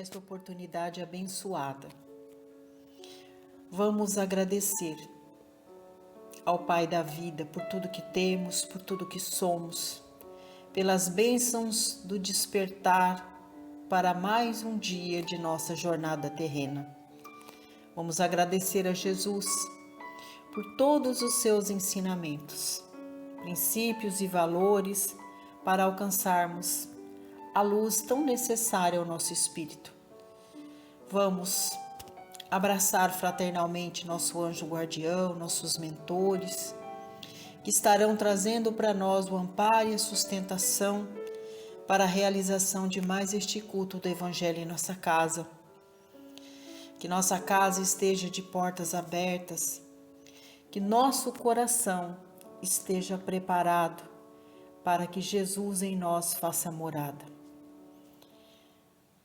esta oportunidade abençoada. Vamos agradecer ao Pai da vida por tudo que temos, por tudo que somos, pelas bênçãos do despertar para mais um dia de nossa jornada terrena. Vamos agradecer a Jesus por todos os seus ensinamentos, princípios e valores para alcançarmos a luz tão necessária ao nosso espírito. Vamos abraçar fraternalmente nosso anjo guardião, nossos mentores, que estarão trazendo para nós o amparo e a sustentação para a realização de mais este culto do Evangelho em nossa casa. Que nossa casa esteja de portas abertas, que nosso coração esteja preparado para que Jesus em nós faça morada.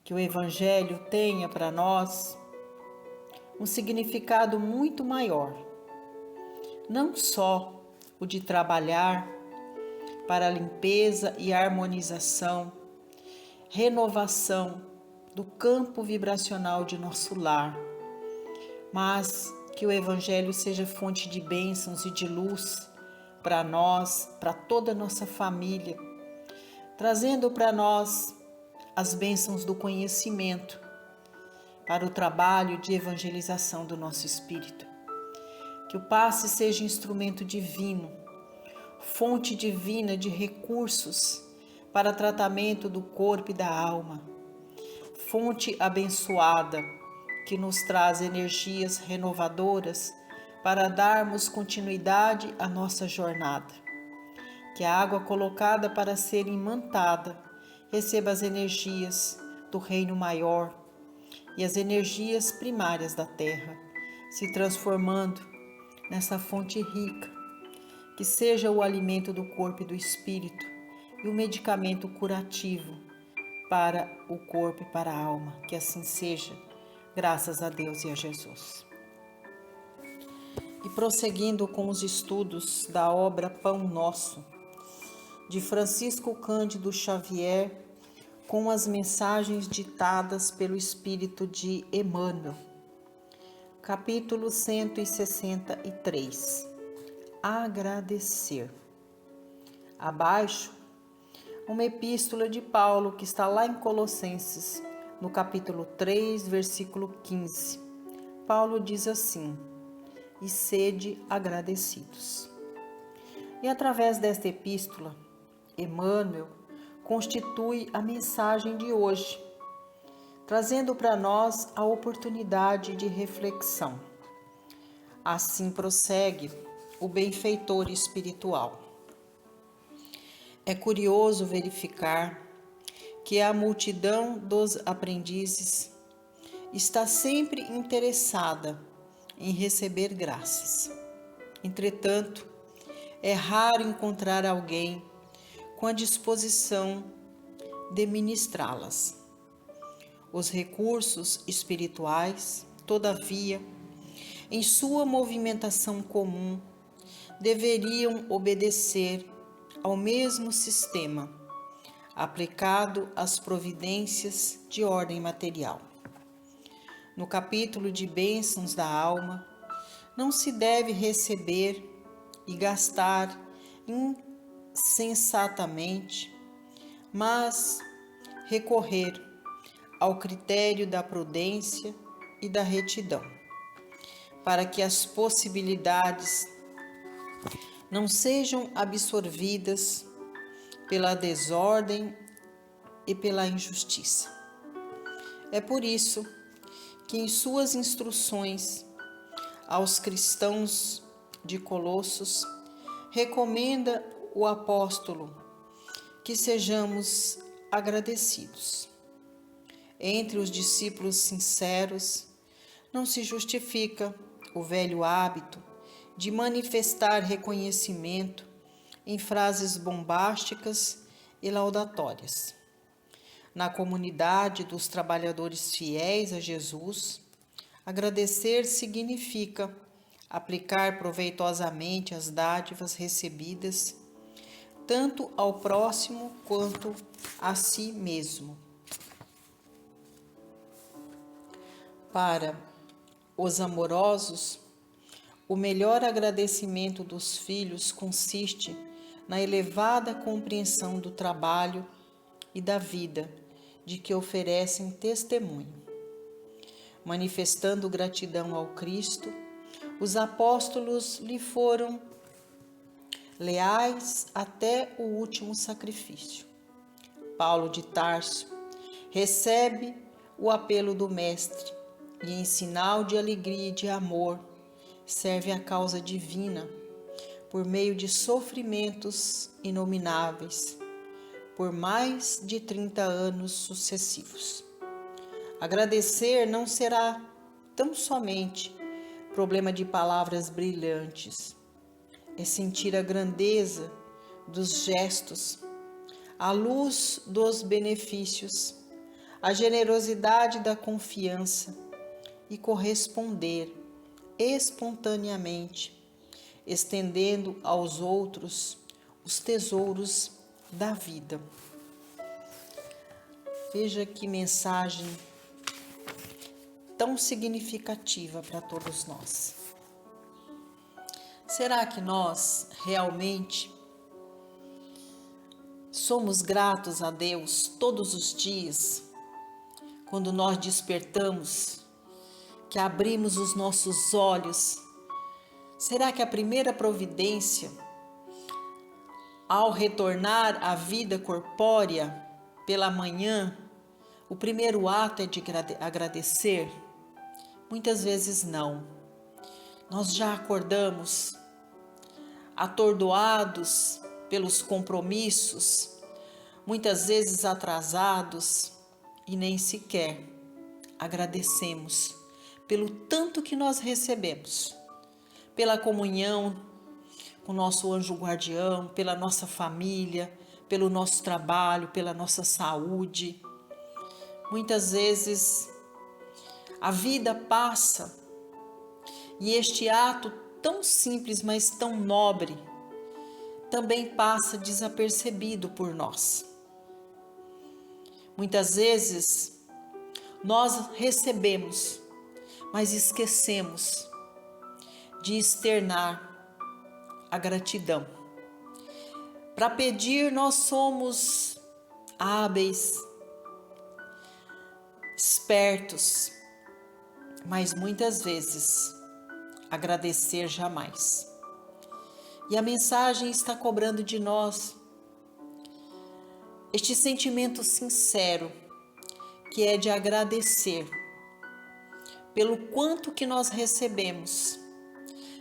Que o Evangelho tenha para nós um significado muito maior, não só o de trabalhar para a limpeza e harmonização, renovação do campo vibracional de nosso lar, mas que o Evangelho seja fonte de bênçãos e de luz para nós, para toda a nossa família, trazendo para nós as bênçãos do conhecimento para o trabalho de evangelização do nosso espírito. Que o passe seja instrumento divino, fonte divina de recursos para tratamento do corpo e da alma, fonte abençoada que nos traz energias renovadoras para darmos continuidade à nossa jornada. Que a água colocada para ser imantada receba as energias do reino maior e as energias primárias da terra, se transformando nessa fonte rica, que seja o alimento do corpo e do espírito e o medicamento curativo para o corpo e para a alma. Que assim seja, graças a Deus e a Jesus. E prosseguindo com os estudos da obra Pão Nosso, de Francisco Cândido Xavier, com as mensagens ditadas pelo Espírito de Emmanuel. Capítulo 163. Agradecer. Abaixo, uma epístola de Paulo que está lá em Colossenses, no capítulo 3, versículo 15. Paulo diz assim: e sede agradecidos. E através desta epístola, Emmanuel constitui a mensagem de hoje, trazendo para nós a oportunidade de reflexão. Assim prossegue o benfeitor espiritual. É curioso verificar que a multidão dos aprendizes está sempre interessada em receber graças. Entretanto, é raro encontrar alguém com a disposição de ministrá-las. Os recursos espirituais, todavia, em sua movimentação comum, deveriam obedecer ao mesmo sistema, aplicado às providências de ordem material. No capítulo de bênçãos da alma, não se deve receber e gastar insensatamente, mas recorrer ao critério da prudência e da retidão, para que as possibilidades não sejam absorvidas pela desordem e pela injustiça. É por isso que em suas instruções aos cristãos de Colossos, recomenda o apóstolo que sejamos agradecidos. Entre os discípulos sinceros, não se justifica o velho hábito de manifestar reconhecimento em frases bombásticas e laudatórias. Na comunidade dos trabalhadores fiéis a Jesus, agradecer significa aplicar proveitosamente as dádivas recebidas, tanto ao próximo quanto a si mesmo. Para os amorosos, o melhor agradecimento dos filhos consiste na elevada compreensão do trabalho e da vida de que oferecem testemunho. Manifestando gratidão ao Cristo, os apóstolos lhe foram leais até o último sacrifício. Paulo de Tarso recebe o apelo do Mestre e, em sinal de alegria e de amor, serve a causa divina por meio de sofrimentos inomináveis por mais de 30 anos sucessivos. Agradecer não será tão somente problema de palavras brilhantes, é sentir a grandeza dos gestos, a luz dos benefícios, a generosidade da confiança e corresponder espontaneamente, estendendo aos outros os tesouros da vida. Veja que mensagem tão significativa para todos nós. Será que nós realmente somos gratos a Deus todos os dias, quando nós despertamos, que abrimos os nossos olhos? Será que a primeira providência, ao retornar à vida corpórea pela manhã, o primeiro ato é de agradecer? Muitas vezes não. Nós já acordamos atordoados pelos compromissos, muitas vezes atrasados, e nem sequer agradecemos pelo tanto que nós recebemos, pela comunhão com o nosso anjo guardião, pela nossa família, pelo nosso trabalho, pela nossa saúde. Muitas vezes a vida passa e este ato tão simples, mas tão nobre, também passa desapercebido por nós. Muitas vezes nós recebemos, mas esquecemos de externar a gratidão. Para pedir, nós somos hábeis, espertos, mas muitas vezes agradecer jamais. E a mensagem está cobrando de nós este sentimento sincero, que é de agradecer pelo quanto que nós recebemos,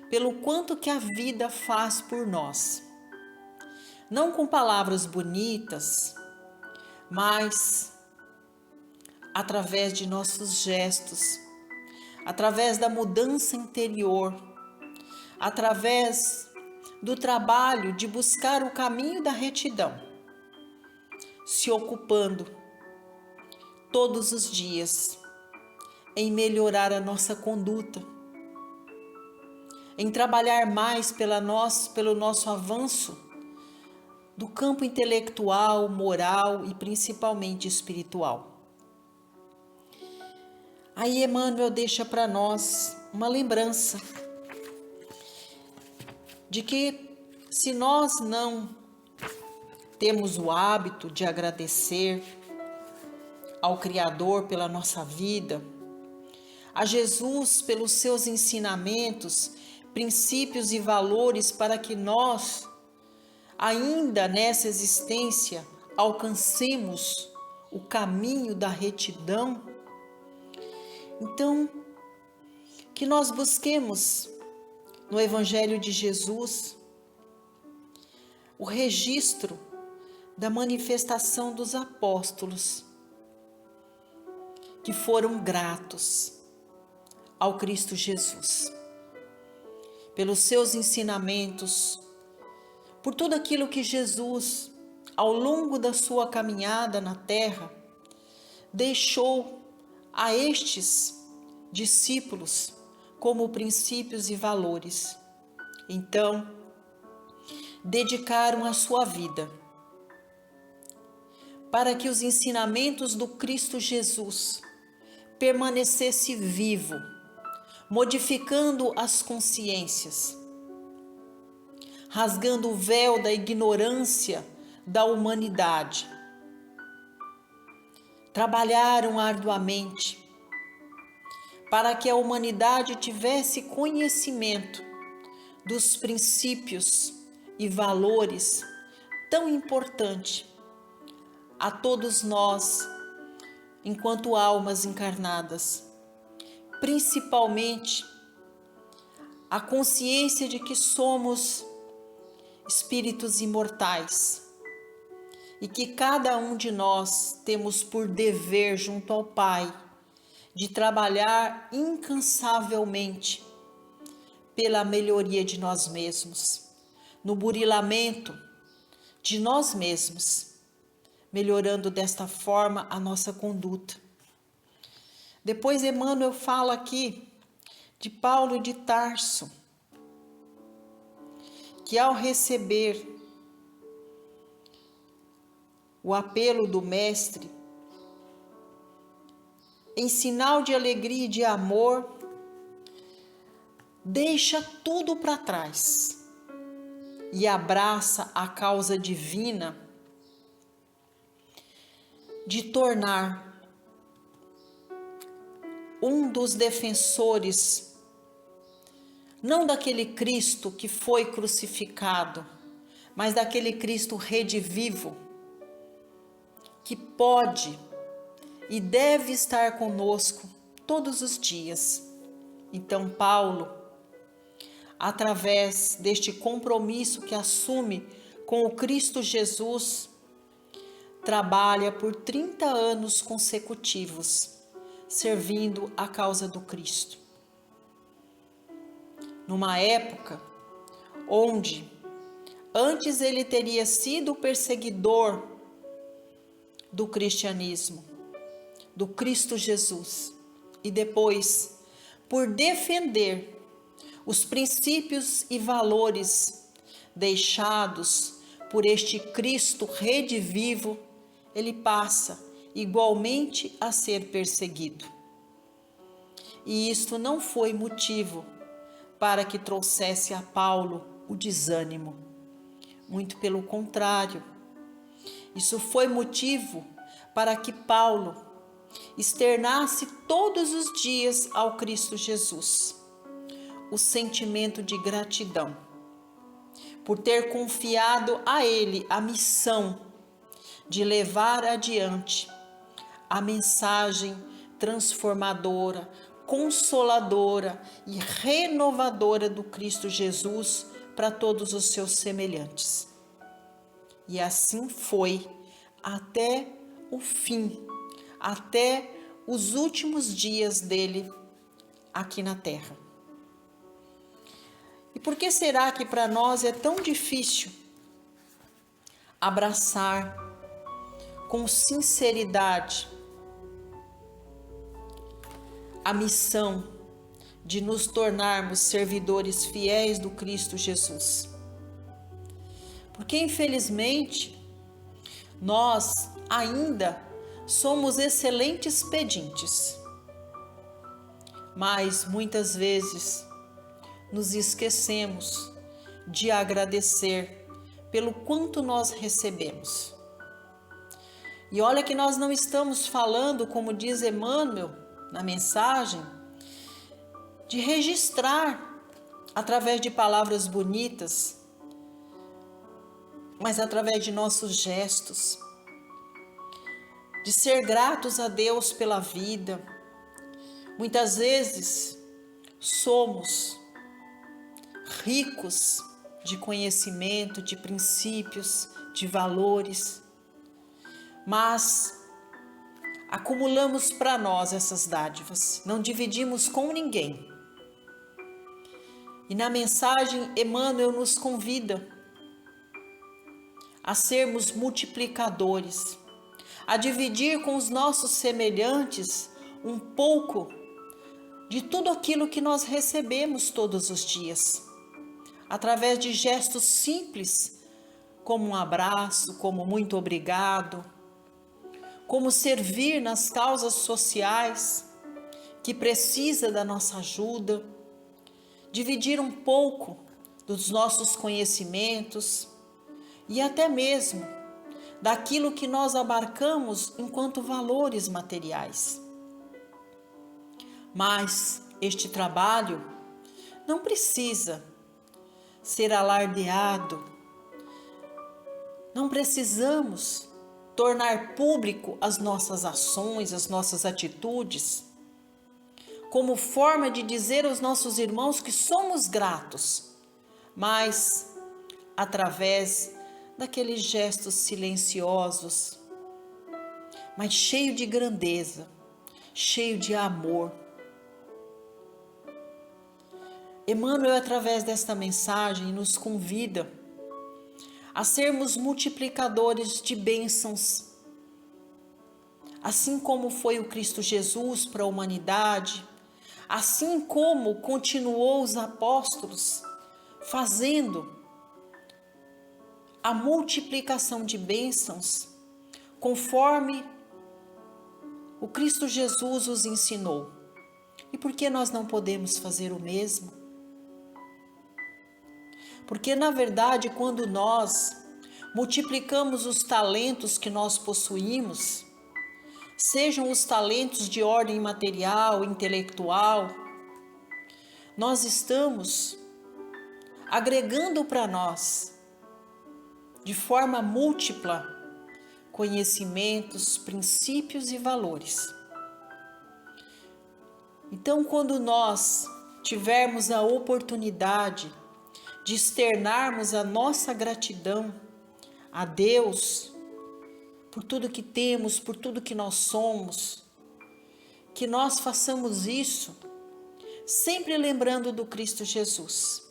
pelo quanto que a vida faz por nós. Não com palavras bonitas, mas através de nossos gestos, através da mudança interior, através do trabalho de buscar o caminho da retidão, se ocupando todos os dias em melhorar a nossa conduta, em trabalhar mais pelo nosso avanço do campo intelectual, moral e principalmente espiritual. Aí Emmanuel deixa para nós uma lembrança de que se nós não temos o hábito de agradecer ao Criador pela nossa vida, a Jesus pelos seus ensinamentos, princípios e valores para que nós, ainda nessa existência, alcancemos o caminho da retidão, então, que nós busquemos no Evangelho de Jesus o registro da manifestação dos apóstolos, que foram gratos ao Cristo Jesus, pelos seus ensinamentos, por tudo aquilo que Jesus, ao longo da sua caminhada na terra, deixou a estes discípulos como princípios e valores. Então, dedicaram a sua vida para que os ensinamentos do Cristo Jesus permanecesse vivo, modificando as consciências, rasgando o véu da ignorância da humanidade. Trabalharam arduamente para que a humanidade tivesse conhecimento dos princípios e valores tão importantes a todos nós, enquanto almas encarnadas, principalmente a consciência de que somos espíritos imortais e que cada um de nós temos por dever junto ao Pai de trabalhar incansavelmente pela melhoria de nós mesmos, no burilamento de nós mesmos, melhorando desta forma a nossa conduta. Depois Emmanuel fala aqui de Paulo de Tarso, que ao receber o apelo do Mestre, em sinal de alegria e de amor, deixa tudo para trás e abraça a causa divina de tornar um dos defensores, não daquele Cristo que foi crucificado, mas daquele Cristo redivivo, que pode e deve estar conosco todos os dias. Então Paulo, através deste compromisso que assume com o Cristo Jesus, trabalha por 30 anos consecutivos, servindo a causa do Cristo. Numa época onde antes ele teria sido perseguidor do cristianismo, do Cristo Jesus, e depois, por defender os princípios e valores deixados por este Cristo redivivo, ele passa igualmente a ser perseguido. E isto não foi motivo para que trouxesse a Paulo o desânimo. Muito pelo contrário, isso foi motivo para que Paulo externasse todos os dias ao Cristo Jesus o sentimento de gratidão por ter confiado a ele a missão de levar adiante a mensagem transformadora, consoladora e renovadora do Cristo Jesus para todos os seus semelhantes. E assim foi até o fim, até os últimos dias dele aqui na Terra. E por que será que para nós é tão difícil abraçar com sinceridade a missão de nos tornarmos servidores fiéis do Cristo Jesus? Porque infelizmente nós ainda somos excelentes pedintes, mas muitas vezes nos esquecemos de agradecer pelo quanto nós recebemos. E olha que nós não estamos falando, como diz Emmanuel na mensagem, de registrar através de palavras bonitas, mas através de nossos gestos, de ser gratos a Deus pela vida. Muitas vezes somos ricos de conhecimento, de princípios, de valores, mas acumulamos para nós essas dádivas, não dividimos com ninguém. E na mensagem, Emmanuel nos convida a sermos multiplicadores, a dividir com os nossos semelhantes um pouco de tudo aquilo que nós recebemos todos os dias, através de gestos simples, como um abraço, como muito obrigado, como servir nas causas sociais, que precisa da nossa ajuda, dividir um pouco dos nossos conhecimentos e até mesmo daquilo que nós abarcamos enquanto valores materiais. Mas este trabalho não precisa ser alardeado, não precisamos tornar público as nossas ações, as nossas atitudes, como forma de dizer aos nossos irmãos que somos gratos, mas através daqueles gestos silenciosos, mas cheio de grandeza, cheio de amor. Emmanuel, através desta mensagem, nos convida a sermos multiplicadores de bênçãos, assim como foi o Cristo Jesus para a humanidade, assim como continuou os apóstolos fazendo a multiplicação de bênçãos, conforme o Cristo Jesus os ensinou. E por que nós não podemos fazer o mesmo? Porque, na verdade, quando nós multiplicamos os talentos que nós possuímos, sejam os talentos de ordem material, intelectual, nós estamos agregando para nós, de forma múltipla, conhecimentos, princípios e valores. Então, quando nós tivermos a oportunidade de externarmos a nossa gratidão a Deus por tudo que temos, por tudo que nós somos, que nós façamos isso sempre lembrando do Cristo Jesus,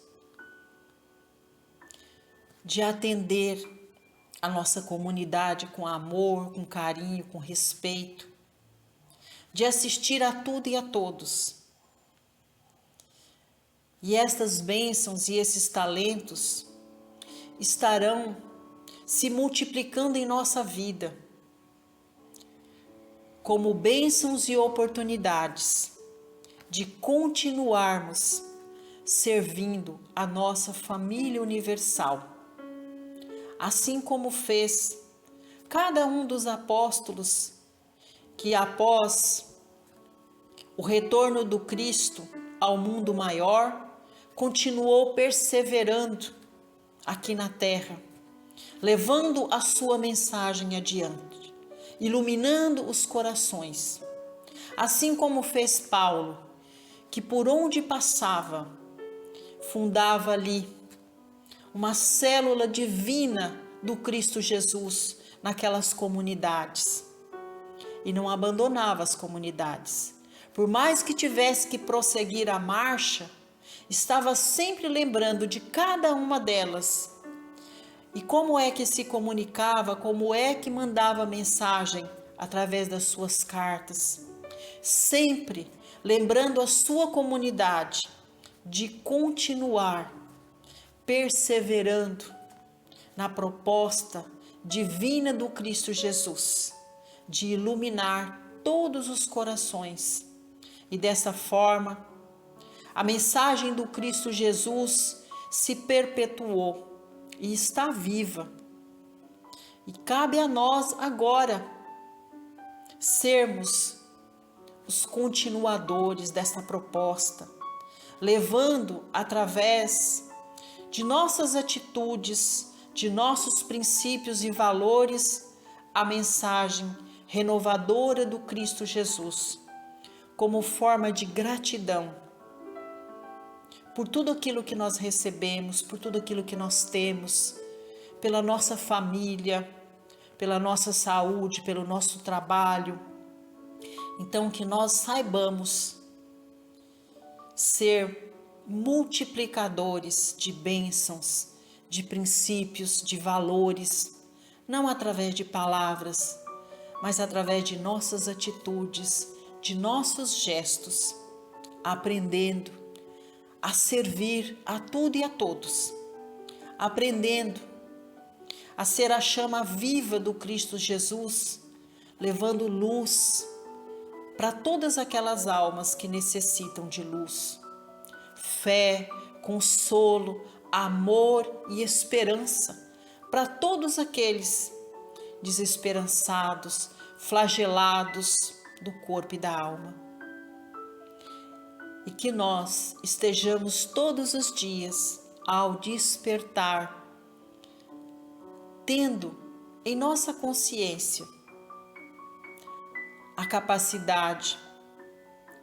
de atender a nossa comunidade com amor, com carinho, com respeito, de assistir a tudo e a todos. E estas bênçãos e esses talentos estarão se multiplicando em nossa vida, como bênçãos e oportunidades de continuarmos servindo a nossa família universal, assim como fez cada um dos apóstolos que, após o retorno do Cristo ao mundo maior, continuou perseverando aqui na terra, levando a sua mensagem adiante, iluminando os corações. Assim como fez Paulo, que por onde passava, fundava ali uma célula divina do Cristo Jesus naquelas comunidades. E não abandonava as comunidades. Por mais que tivesse que prosseguir a marcha, estava sempre lembrando de cada uma delas. E como é que se comunicava, como é que mandava mensagem através das suas cartas. Sempre lembrando a sua comunidade de continuar perseverando na proposta divina do Cristo Jesus, de iluminar todos os corações. E dessa forma, a mensagem do Cristo Jesus se perpetuou e está viva. E cabe a nós agora sermos os continuadores dessa proposta, levando através de nossas atitudes, de nossos princípios e valores, a mensagem renovadora do Cristo Jesus, como forma de gratidão por tudo aquilo que nós recebemos, por tudo aquilo que nós temos, pela nossa família, pela nossa saúde, pelo nosso trabalho. Então, que nós saibamos ser multiplicadores de bênçãos, de princípios, de valores, não através de palavras, mas através de nossas atitudes, de nossos gestos, aprendendo a servir a tudo e a todos, aprendendo a ser a chama viva do Cristo Jesus, levando luz para todas aquelas almas que necessitam de luz, fé, consolo, amor e esperança para todos aqueles desesperançados, flagelados do corpo e da alma. E que nós estejamos todos os dias, ao despertar, tendo em nossa consciência a capacidade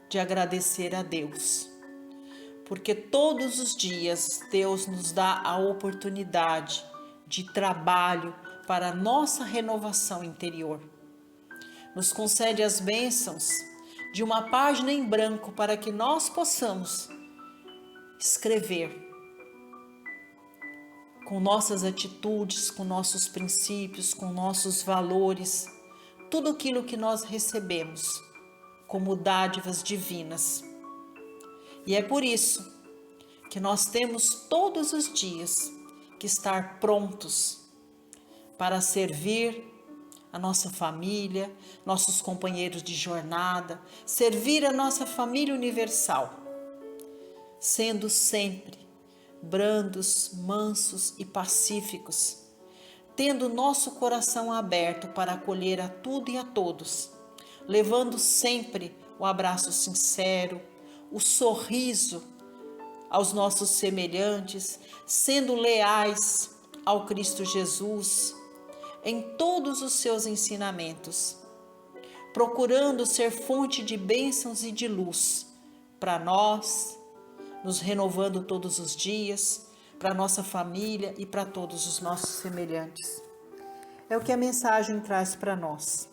de agradecer a Deus, porque todos os dias Deus nos dá a oportunidade de trabalho para a nossa renovação interior. Nos concede as bênçãos de uma página em branco para que nós possamos escrever com nossas atitudes, com nossos princípios, com nossos valores, tudo aquilo que nós recebemos como dádivas divinas. E é por isso que nós temos todos os dias que estar prontos para servir a nossa família, nossos companheiros de jornada, servir a nossa família universal, sendo sempre brandos, mansos e pacíficos, tendo nosso coração aberto para acolher a tudo e a todos, levando sempre o abraço sincero, o sorriso aos nossos semelhantes, sendo leais ao Cristo Jesus em todos os seus ensinamentos, procurando ser fonte de bênçãos e de luz para nós, nos renovando todos os dias, para nossa família e para todos os nossos semelhantes. É o que a mensagem traz para nós,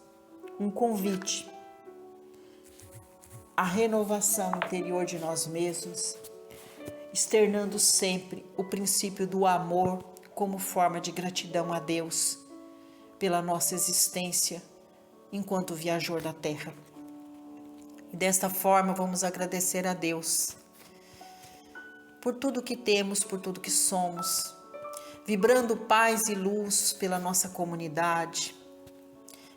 um convite à renovação interior de nós mesmos, externando sempre o princípio do amor como forma de gratidão a Deus pela nossa existência enquanto viajor da Terra. E desta forma vamos agradecer a Deus por tudo que temos, por tudo que somos, vibrando paz e luz pela nossa comunidade,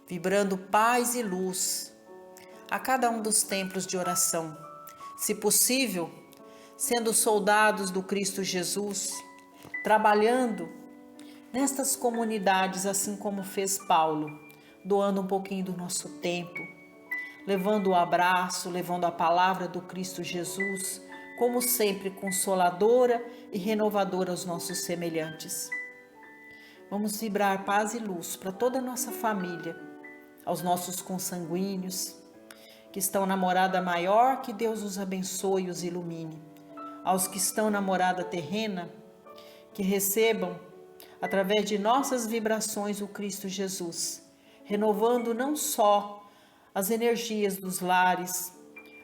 vibrando paz e luz a cada um dos templos de oração, se possível, sendo soldados do Cristo Jesus, trabalhando nestas comunidades, assim como fez Paulo, doando um pouquinho do nosso tempo, levando o abraço, levando a palavra do Cristo Jesus, como sempre consoladora e renovadora aos nossos semelhantes. Vamos vibrar paz e luz para toda a nossa família, aos nossos consanguíneos, que estão na morada maior, que Deus os abençoe e os ilumine. Aos que estão na morada terrena, que recebam, através de nossas vibrações, o Cristo Jesus, renovando não só as energias dos lares,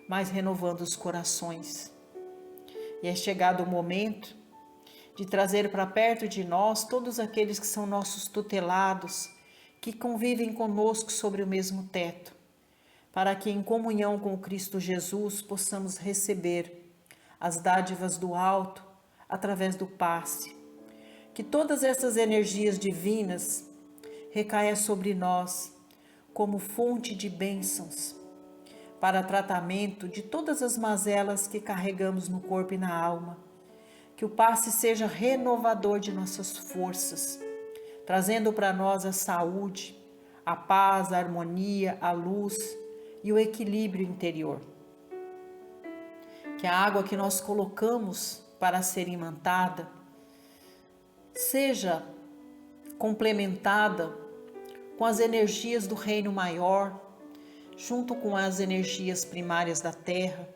mas renovando os corações. E é chegado o momento de trazer para perto de nós todos aqueles que são nossos tutelados, que convivem conosco sobre o mesmo teto, para que em comunhão com o Cristo Jesus possamos receber as dádivas do alto através do passe. Que todas essas energias divinas recaiam sobre nós como fonte de bênçãos para tratamento de todas as mazelas que carregamos no corpo e na alma. Que o passe seja renovador de nossas forças, trazendo para nós a saúde, a paz, a harmonia, a luz e o equilíbrio interior. Que a água que nós colocamos para ser imantada seja complementada com as energias do reino maior, junto com as energias primárias da terra,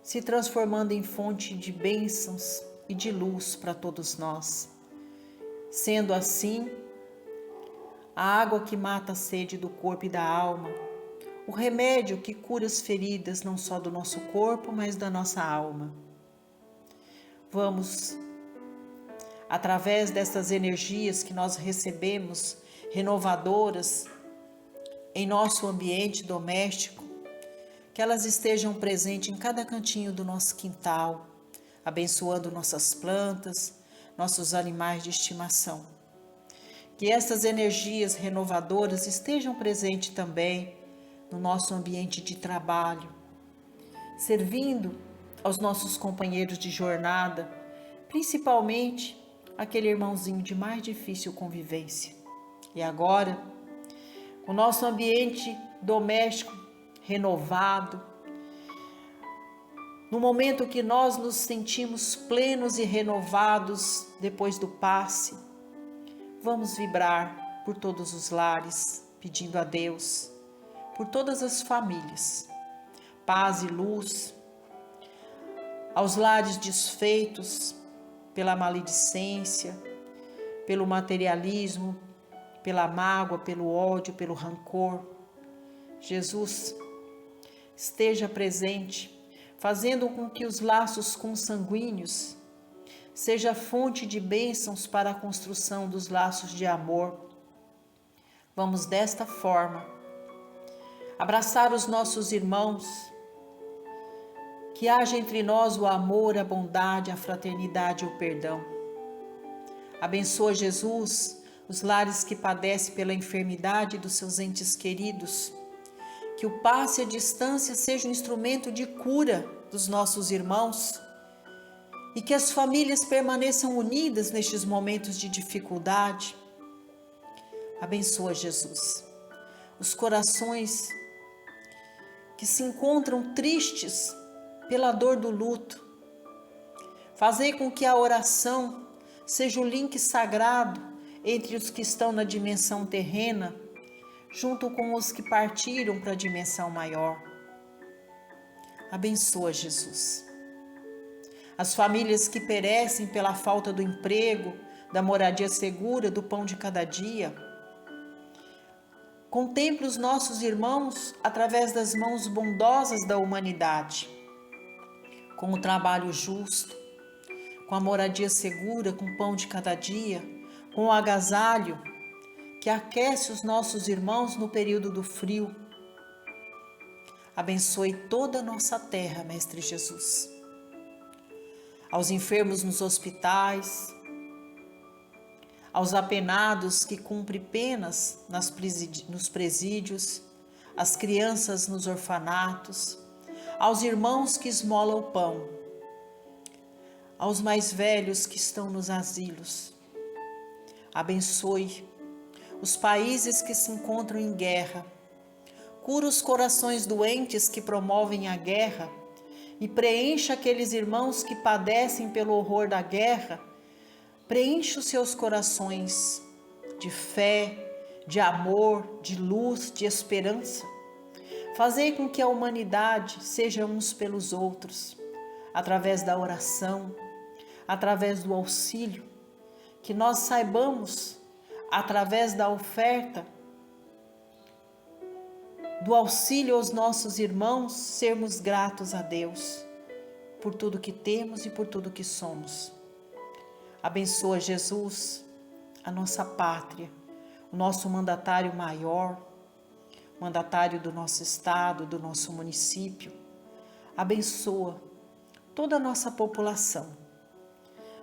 se transformando em fonte de bênçãos e de luz para todos nós. Sendo assim, a água que mata a sede do corpo e da alma, o remédio que cura as feridas não só do nosso corpo, mas da nossa alma. Vamos, através dessas energias que nós recebemos, renovadoras, em nosso ambiente doméstico, que elas estejam presentes em cada cantinho do nosso quintal, abençoando nossas plantas, nossos animais de estimação. Que essas energias renovadoras estejam presentes também no nosso ambiente de trabalho, servindo aos nossos companheiros de jornada, principalmente aquele irmãozinho de mais difícil convivência. E agora, o nosso ambiente doméstico renovado, no momento que nós nos sentimos plenos e renovados depois do passe, vamos vibrar por todos os lares, pedindo a Deus, por todas as famílias, paz e luz, aos lares desfeitos pela maledicência, pelo materialismo, pela mágoa, pelo ódio, pelo rancor. Jesus esteja presente, fazendo com que os laços consanguíneos seja fonte de bênçãos para a construção dos laços de amor. Vamos desta forma abraçar os nossos irmãos, que haja entre nós o amor, a bondade, a fraternidade e o perdão. Abençoa, Jesus, os lares que padecem pela enfermidade dos seus entes queridos. Que o passe à distância seja um instrumento de cura dos nossos irmãos e que as famílias permaneçam unidas nestes momentos de dificuldade. Abençoa, Jesus, os corações que se encontram tristes pela dor do luto. Fazei com que a oração seja o link sagrado entre os que estão na dimensão terrena, junto com os que partiram para a dimensão maior. Abençoa, Jesus, as famílias que perecem pela falta do emprego, da moradia segura, do pão de cada dia. Contemple os nossos irmãos através das mãos bondosas da humanidade, com o trabalho justo, com a moradia segura, com o pão de cada dia, com o agasalho que aquece os nossos irmãos no período do frio. Abençoe toda a nossa terra, Mestre Jesus. Aos enfermos nos hospitais, aos apenados que cumprem penas nos presídios, às crianças nos orfanatos, aos irmãos que esmolam o pão, aos mais velhos que estão nos asilos. Abençoe os países que se encontram em guerra, cura os corações doentes que promovem a guerra e preencha aqueles irmãos que padecem pelo horror da guerra. Preencha os seus corações de fé, de amor, de luz, de esperança. Fazei com que a humanidade seja uns pelos outros, através da oração, através do auxílio, que nós saibamos, através da oferta, do auxílio aos nossos irmãos, sermos gratos a Deus por tudo que temos e por tudo que somos. Abençoa, Jesus, a nossa pátria, o nosso mandatário maior, mandatário do nosso estado, do nosso município. Abençoa toda a nossa população.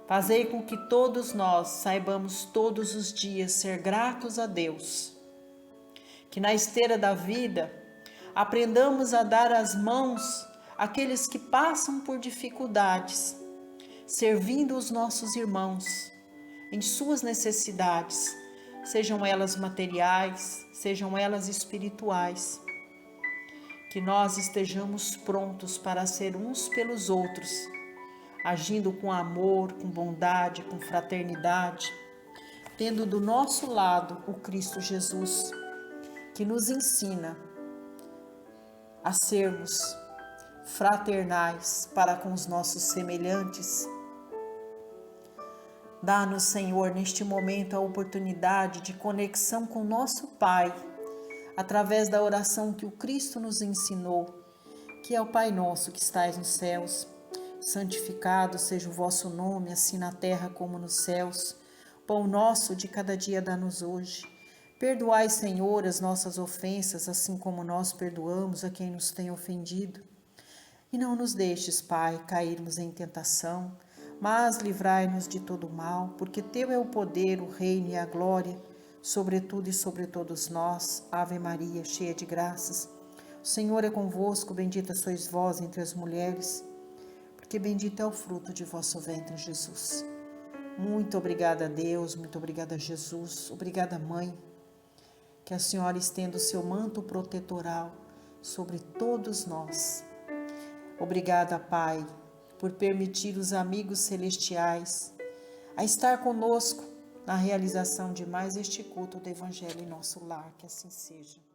Fazei com que todos nós saibamos todos os dias ser gratos a Deus. Que na esteira da vida aprendamos a dar as mãos àqueles que passam por dificuldades, servindo os nossos irmãos em suas necessidades, sejam elas materiais, sejam elas espirituais. Que nós estejamos prontos para ser uns pelos outros, agindo com amor, com bondade, com fraternidade, tendo do nosso lado o Cristo Jesus, que nos ensina a sermos fraternais para com os nossos semelhantes. Dá-nos, Senhor, neste momento a oportunidade de conexão com nosso Pai, através da oração que o Cristo nos ensinou, que é o Pai nosso que estais nos céus. Santificado seja o vosso nome, assim na terra como nos céus. Pão nosso de cada dia dá-nos hoje. Perdoai, Senhor, as nossas ofensas, assim como nós perdoamos a quem nos tem ofendido. E não nos deixes, Pai, cairmos em tentação, mas livrai-nos de todo o mal, porque teu é o poder, o reino e a glória, sobre tudo e sobre todos nós. Ave Maria, cheia de graças, O Senhor é convosco, bendita sois vós entre as mulheres, porque bendito é o fruto de vosso ventre, Jesus. Muito obrigada a Deus, muito obrigada a Jesus, obrigada Mãe, que a Senhora estenda o seu manto protetoral sobre todos nós. Obrigada, Pai, por permitir os amigos celestiais a estar conosco na realização de mais este culto do Evangelho em nosso lar, que assim seja.